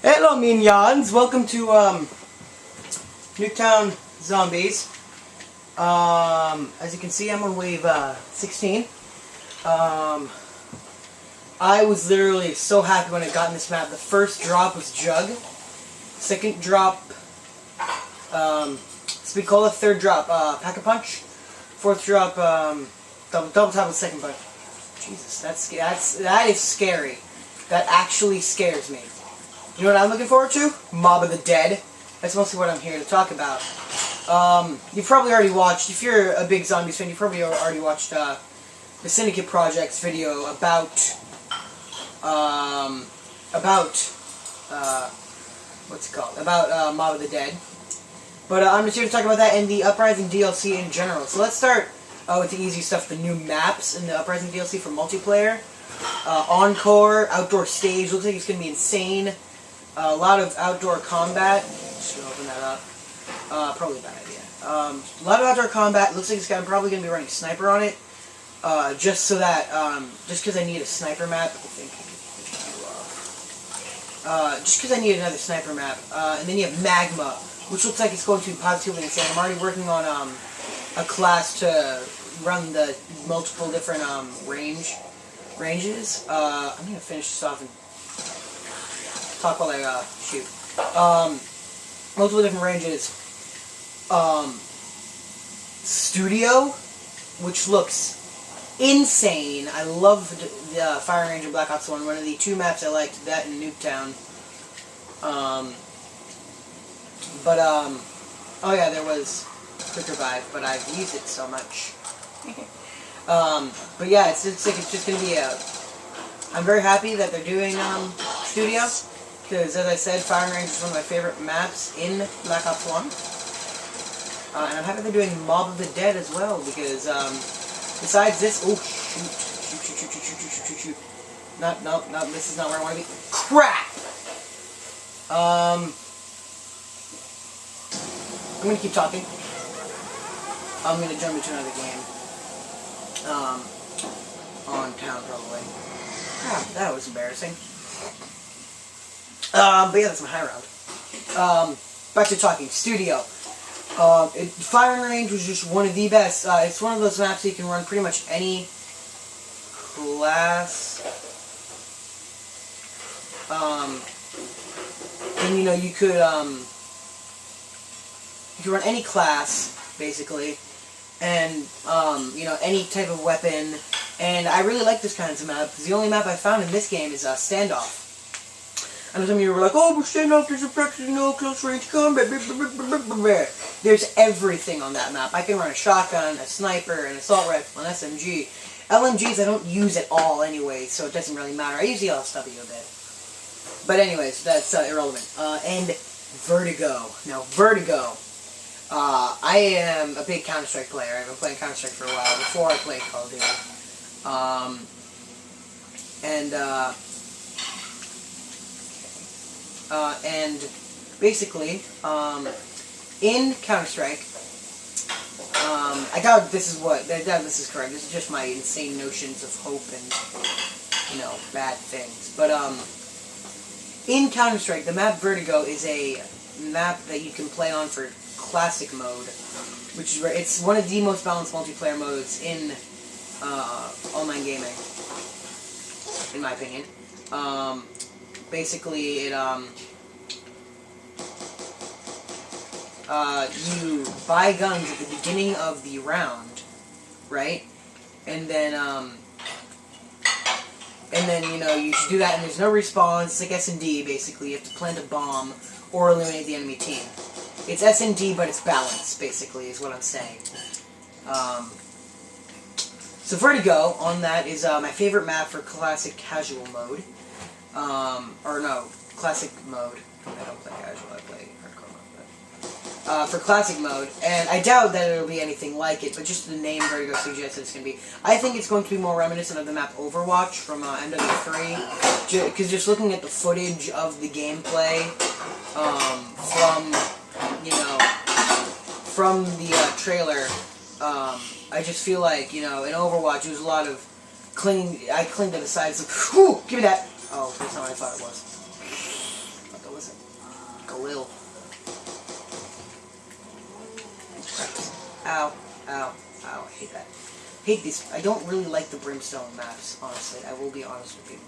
Hello minions, welcome to Nuketown Zombies. As you can see, I'm on wave 16. I was literally so happy when I got in this map. The first drop was Jug. Second drop, Spicola. Third drop, Pack-a-Punch. Fourth drop, double tap with second punch. Jesus, that is scary. That actually scares me. You know what I'm looking forward to? Mob of the Dead. That's mostly what I'm here to talk about. You've probably already watched, if you're a big Zombies fan, you've probably already watched the Syndicate Project's video about what's it called? About Mob of the Dead. But I'm just here to talk about that and the Uprising DLC in general. So let's start with the easy stuff, the new maps in the Uprising DLC for multiplayer. Encore, outdoor stage, looks like it's going to be insane. A lot of outdoor combat. Just gonna open that up. Probably a bad idea. A lot of outdoor combat. Looks like I'm probably gonna be running sniper on it. Just so that, just because I need a sniper map. I think. Just because I need another sniper map. And then you have Magma, which looks like it's going to be positively insane. I'm already working on a class to run the multiple different ranges. I'm gonna finish this off and talk while I shoot. Multiple different ranges. Studio, which looks insane. I love the Fire Range and Black Ops 1. One of the two maps I liked, that and Nuketown. Oh yeah, there was Quick Revive, but I've used it so much. But yeah, it's just gonna be I'm very happy that they're doing Studio. Because, as I said, Firing Range is one of my favorite maps in Black Ops 1. And I'm happy they're doing Mob of the Dead as well, because, besides this... Oh, shoot. No, this is not where I want to be. Crap! I'm going to keep talking. I'm going to jump into another game. On town, probably. Crap, that was embarrassing. But yeah, that's my high round. Back to talking. Studio. Firing Range was just one of the best. It's one of those maps that you can run pretty much any class. And you know, you could run any class, basically. And, you know, any type of weapon. And I really like this kind of map, because the only map I found in this game is Standoff. I know some of you were like, oh, but Standoff, there's a practice, no close range combat. There's everything on that map. I can run a shotgun, a sniper, an assault rifle, an SMG. LMGs I don't use at all anyway, so it doesn't really matter. I use the LSW a bit. But anyways, that's irrelevant. And Vertigo. Now, Vertigo. I am a big Counter-Strike player. I've been playing Counter-Strike for a while, before I played Call of Duty. And basically, in Counter-Strike, I doubt this is correct. This is just my insane notions of hope and, you know, bad things. But, in Counter-Strike, the map Vertigo is a map that you can play on for Classic mode, which is where it's one of the most balanced multiplayer modes in online gaming, in my opinion. Basically, it you buy guns at the beginning of the round, right? And then you know, you should do that, and there's no respawn. It's like S&D, basically. You have to plant a bomb or eliminate the enemy team. It's S&D, but it's balanced, basically, is what I'm saying. So Vertigo, on that, is my favorite map for Classic Casual mode. Or no, Classic mode. I don't play Casual, I play Hardcore mode. But, for Classic mode, and I doubt that it'll be anything like it, but just the name Vertigo suggests that it's going to be. I think it's going to be more reminiscent of the map Overwatch from MW3, because just looking at the footage of the gameplay from the trailer, I just feel like, you know, in Overwatch, it was a lot of clinging. I cling to the sides. Like, whew, give me that. Oh, that's not what I thought it was. hate this. I don't really like the Brimstone maps, honestly. I will be honest with you.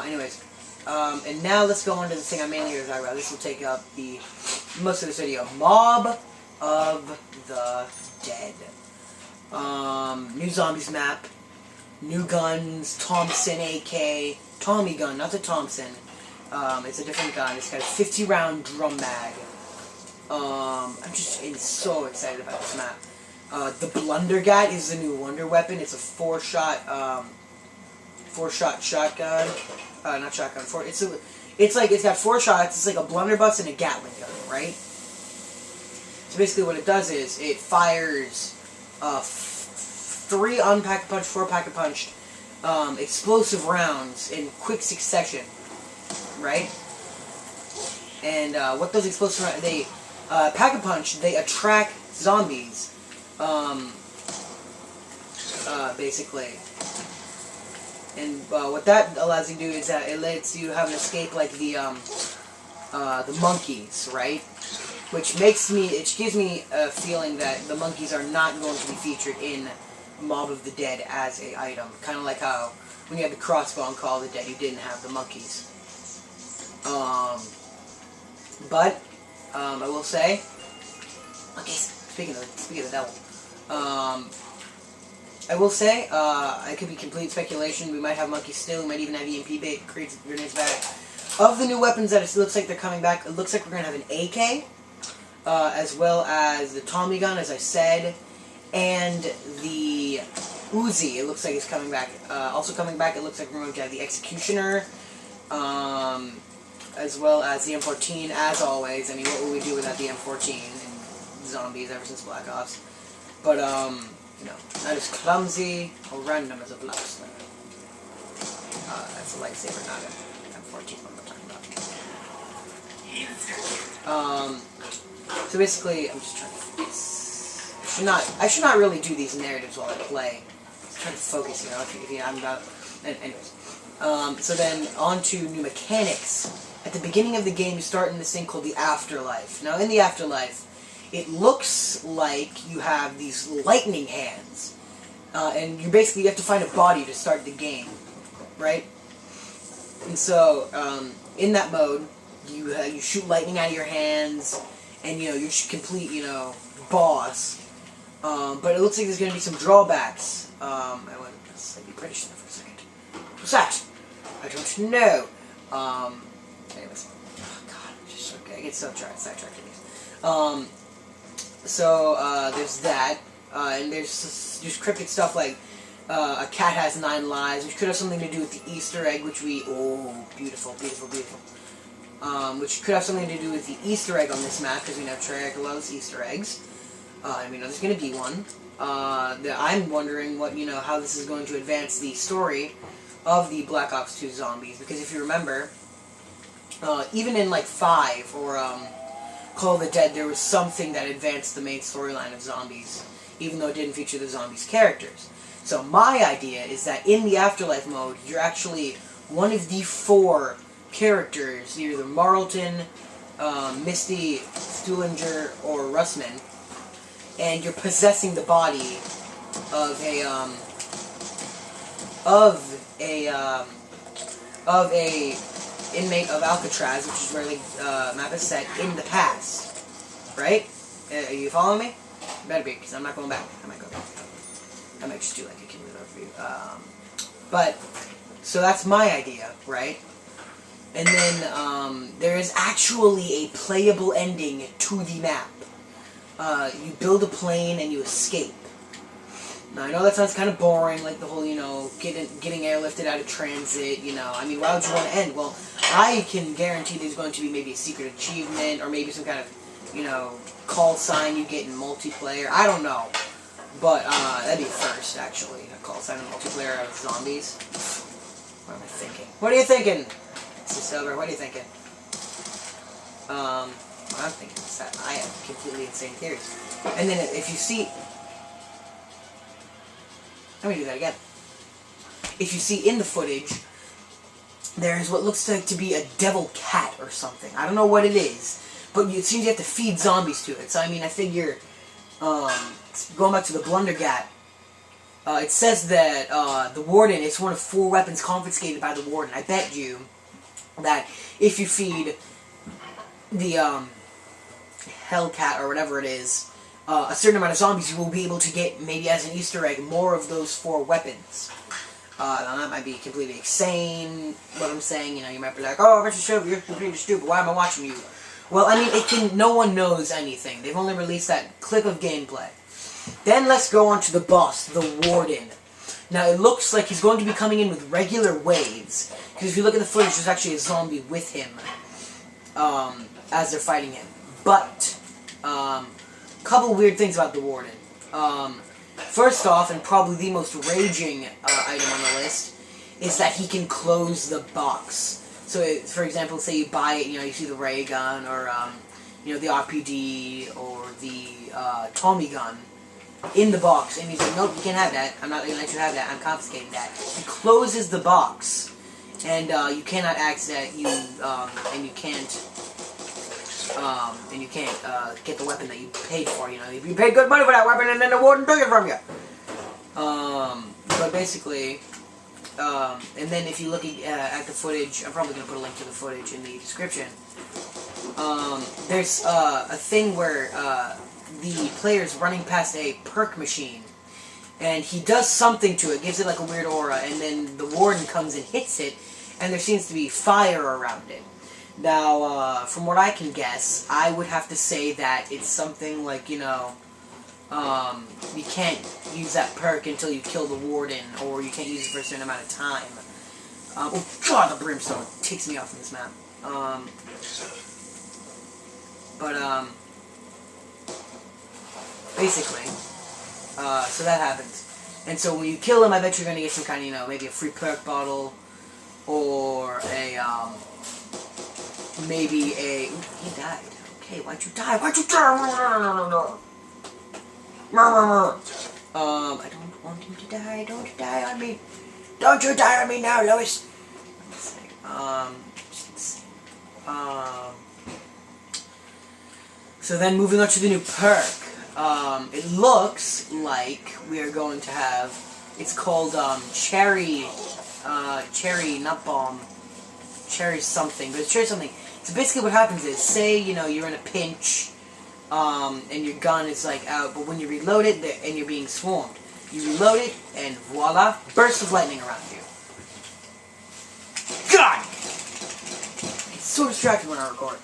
Anyways, and now let's go on to the thing I'm mainly here to talk about. This will take up the most of this video. Mob of the Dead. New zombies map. New guns. Thompson AK. Tommy gun, not the Thompson. It's a different gun. It's got a 50-round drum mag. I'm just so excited about this map. The Blundergat is the new wonder weapon. It's a four-shot shotgun. Not shotgun. It's got 4 shots. It's like a blunderbuss and a Gatling gun, right? So basically, what it does is it fires 3 unpack-a-punch, 4 pack-a-punch explosive rounds in quick succession, right? And what those explosive rounds, they pack-a-punch, they attract zombies, basically. And what that allows you to do is that it lets you have an escape like the monkeys, right? Which gives me a feeling that the monkeys are not going to be featured in Mob of the Dead as a item. Kind of like how when you had the crossbow in Call of the Dead, you didn't have the monkeys. But I will say, okay, speaking of the devil, I will say, it could be complete speculation. We might have monkeys still. We might even have EMP bait grenades back. Of the new weapons that it looks like they're coming back, it looks like we're going to have an AK, as well as the Tommy gun, as I said, and the Uzi. It looks like it's coming back. Also coming back, it looks like we're going to have the Executioner, as well as the M14, as always. I mean, what would we do without the M14 and zombies ever since Black Ops? But, you know, not as clumsy or random as a blacksmith. That's a lightsaber, not an M14, what I'm talking about. So basically, I'm just trying to focus. I should not really do these narratives while I play. Just trying to focus, you know, if you I'm about, anyways. So then, on to new mechanics. At the beginning of the game, you start in this thing called the Afterlife. Now, in the Afterlife, it looks like you have these lightning hands. And you have to find a body to start the game, right? And so, in that mode, you shoot lightning out of your hands, and, you know, you're complete, you know, boss. But it looks like there's going to be some drawbacks. I went slightly British there for a second. What's that? I don't know. Anyways. Oh, God, I'm just so good. I get so sidetracked in these. So, there's that. And there's just cryptic stuff like, a cat has 9 lives, which could have something to do with the Easter egg, which beautiful, beautiful, beautiful. Which could have something to do with the Easter egg on this map, because we know Treyarch loves Easter eggs. And we know there's going to be one. I'm wondering how this is going to advance the story of the Black Ops 2 zombies, because if you remember, even in like 5 or Call of the Dead, there was something that advanced the main storyline of zombies, even though it didn't feature the zombies' characters. So my idea is that in the Afterlife mode, you're actually one of the 4 characters, either Marlton, Misty, Stuhlinger, or Russman, and you're possessing the body of a inmate of Alcatraz, which is where the map is set, in the past. Right? Are you following me? Better be, because I'm not going back. I might go back. I might just do like a cumulative overview. But, so that's my idea, right? And then, there is actually a playable ending to the map. You build a plane and you escape. Now, I know that sounds kind of boring, like the whole, getting airlifted out of transit, I mean, why would you want to end? Well, I can guarantee there's going to be maybe a secret achievement, or maybe some kind of, call sign you get in multiplayer. I don't know. But, that'd be a first, actually. A call sign in multiplayer of zombies. What am I thinking? What are you thinking? Silver, what are you thinking? What I'm thinking is that I have completely insane theories. And then if you see... Let me do that again. If you see in the footage, there's what looks like to be a devil cat or something. I don't know what it is, but it seems you have to feed zombies to it. So, I mean, I figure, going back to the Blundergat, it says that the Warden is one of 4 weapons confiscated by the Warden. I bet you that if you feed the Hellcat or whatever it is a certain amount of zombies, you will be able to get, maybe as an Easter egg, more of those 4 weapons. Now that might be completely insane, what I'm saying. You know, you might be like, oh, Mr. Silver, you're completely stupid. Why am I watching you? Well, I mean, no one knows anything. They've only released that clip of gameplay. Then let's go on to the boss, the Warden. Now, it looks like he's going to be coming in with regular waves. Because if you look at the footage, there's actually a zombie with him as they're fighting him. But, couple weird things about the Warden. First off, and probably the most raging item on the list, is that he can close the box. So, for example, say you buy it, you know, you see the ray gun, or, you know, the RPD, or the Tommy gun in the box, and he's like, nope, you can't have that, I'm not going to let you have that, I'm confiscating that. He closes the box, and you cannot access you, and you can't get the weapon that you paid for, you know, you paid good money for that weapon, and then the Warden took it from you. But basically, and then if you look at the footage, I'm probably going to put a link to the footage in the description, there's a thing where the player's running past a perk machine, and he does something to it, gives it like a weird aura, and then the Warden comes and hits it, and there seems to be fire around it. Now, from what I can guess, I would have to say that it's something like, you know, you can't use that perk until you kill the Warden, or you can't use it for a certain amount of time. Oh god, the brimstone takes me off from this map. Basically, so that happens. And so when you kill him, I bet you're gonna get some kind of, you know, maybe a free perk bottle, or a, maybe a... Ooh, he died. Okay, why'd you die? Why'd you die? I don't want him to die. Don't you die on me. Don't you die on me now, Lois. So then moving on to the new perk. It looks like we are going to have... It's called, Cherry, not bomb. Cherry something, but it's cherry something. So basically what happens is, say, you know, you're in a pinch, and your gun is, like, out, but when you reload it, and you're being swarmed, you reload it, and voila, burst of lightning around you. God! It's so distracting when I record.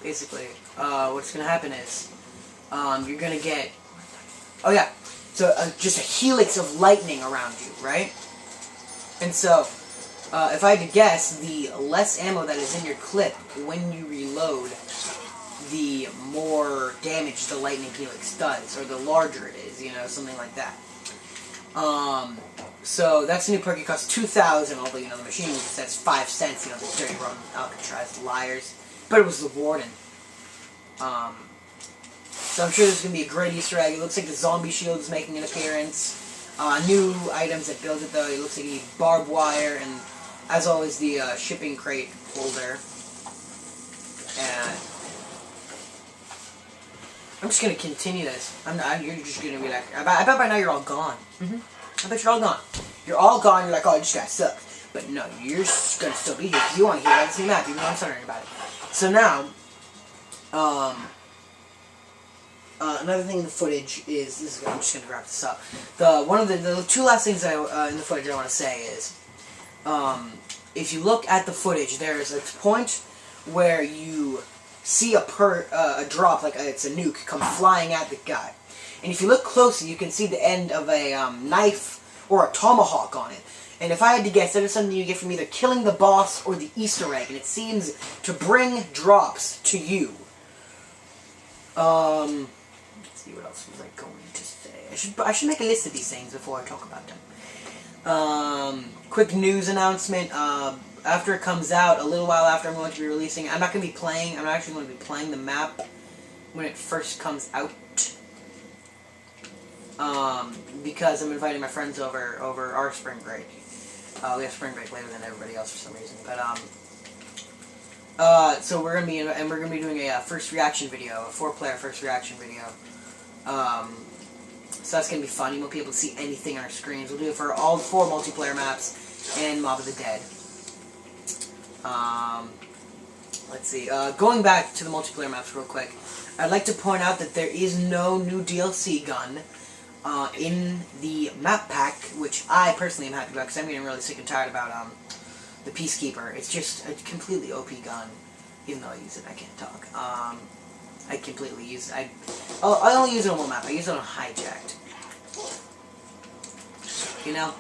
Basically, what's gonna happen is, you're gonna get, oh yeah, so just a helix of lightning around you, right? And so, if I had to guess, the less ammo that is in your clip when you reload, the more damage the lightning helix does, or the larger it is, you know, something like that. So that's a new perk. It costs 2,000, although, you know, the machine says 5 cents, you know, the dirty rotten Alcatraz liars. But it was the Warden. So I'm sure there's going to be a great Easter egg. It looks like the zombie shield is making an appearance. New items that build it, though. It looks like you need barbed wire, and as always, the shipping crate holder. And I'm just going to continue this. You're just going to be like, I bet by now you're all gone. I bet you're all gone. You're all gone. You're like, oh, this guy sucks. But no, you're going to still be here because you want to hear about this new map, even though I'm stuttering about it. So now, another thing in the footage is, I'm just going to wrap this up. One of the 2 last things in the footage I want to say is, if you look at the footage, there's a point where you see a drop, like it's a nuke, come flying at the guy. And if you look closely, you can see the end of a knife or a tomahawk on it. And if I had to guess, that is something you get from either killing the boss or the Easter egg, and it seems to bring drops to you. Let's see, what else was I going to say? I should make a list of these things before I talk about them. Quick news announcement. After it comes out, a little while after, I'm going to be releasing. I'm not going to be playing. I'm not actually going to be playing the map when it first comes out. Because I'm inviting my friends over our spring break. We have spring break later than everybody else for some reason. But So we're gonna be doing a first reaction video, a 4-player first reaction video. So that's gonna be fun. You won't be able to see anything on our screens. We'll do it for all 4 multiplayer maps and Mob of the Dead. Let's see. Going back to the multiplayer maps real quick, I'd like to point out that there is no new DLC gun in the map pack, which I personally am happy about because I'm getting really sick and tired about the Peacekeeper. It's just a completely OP gun. Even though I use it, I can't talk. I completely use it. I only use it on one map. I use it on Hijacked. You know?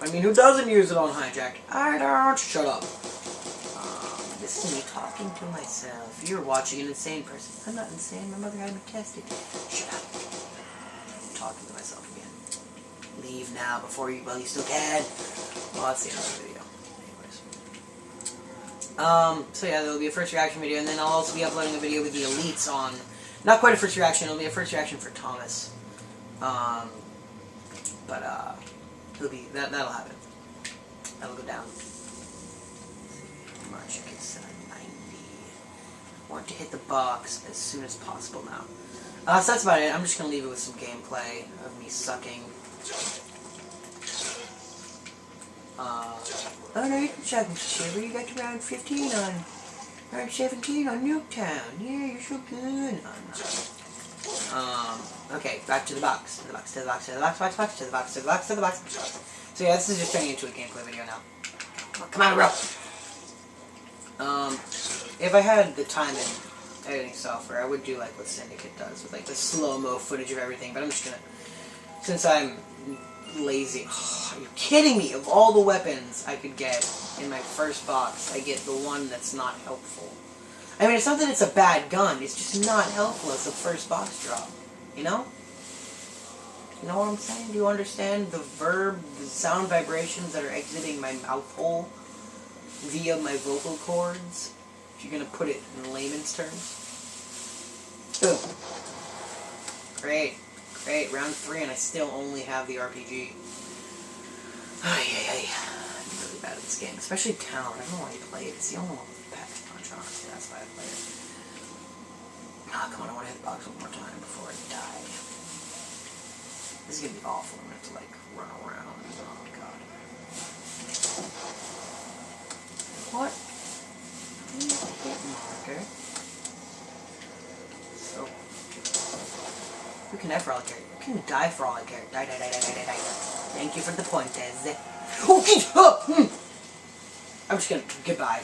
I mean, who doesn't use it on Hijacked? I don't. Shut up. This is me talking to myself. You're watching an insane person. I'm not insane. My mother had me tested. Shut up. I'm talking to myself again. Leave now before you, well, you still can. Well, that's the end of the video. So yeah, there'll be a first reaction video, and then I'll also be uploading a video with the elites on, not quite a first reaction, it'll be a first reaction for Thomas. It'll be, that'll happen. That'll go down. March gets 90. I want to hit the box as soon as possible now. So that's about it. I'm just gonna leave it with some gameplay of me sucking. Oh no, you can check, Mr. Shiver. You got to round 15 on... round 17 on Nuketown. Yeah, you're so good. Okay, back to the box. To the box, to the box, to the box, box, box, to the box, to the box, to the box. So yeah, this is just turning into a gameplay video now. Oh, come on, bro! If I had the time and editing software, I would do like what Syndicate does, with like the slow-mo footage of everything, but I'm just gonna... since I'm lazy. Oh, are you kidding me? Of all the weapons I could get in my first box, I get the one that's not helpful. I mean, it's not that it's a bad gun, it's just not helpful as the first box drop. You know? You know what I'm saying? Do you understand the sound vibrations that are exiting my mouth hole via my vocal cords? If you're gonna put it in layman's terms. Boom. Great. Great, round 3 and I still only have the RPG. I'm really bad at this game, especially Town. I don't know why you play it. It's the only one with Pack Punch, honestly. That's why I play it. Ah, come on, I want to hit the box one more time before I die. This is gonna be awful. I'm gonna have to, like, run around. Oh, God. What? Hit marker. So... you can die for all I care. You can die for all I care. Die, die, die, die, die, die, die. Thank you for the pointers. I'm just gonna... goodbye.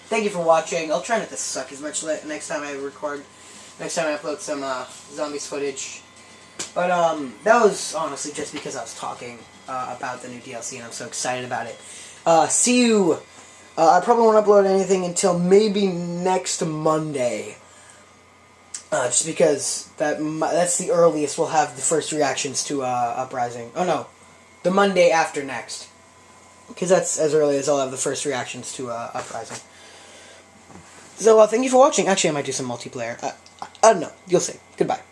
Thank you for watching. I'll try not to suck as much next time I record. Next time I upload some zombies footage. But that was honestly just because I was talking about the new DLC and I'm so excited about it. See you. I probably won't upload anything until maybe next Monday. Just because that's the earliest we'll have the first reactions to Uprising. Oh no, the Monday after next. Because that's as early as I'll have the first reactions to Uprising. So thank you for watching. Actually, I might do some multiplayer. I don't know. You'll see. Goodbye.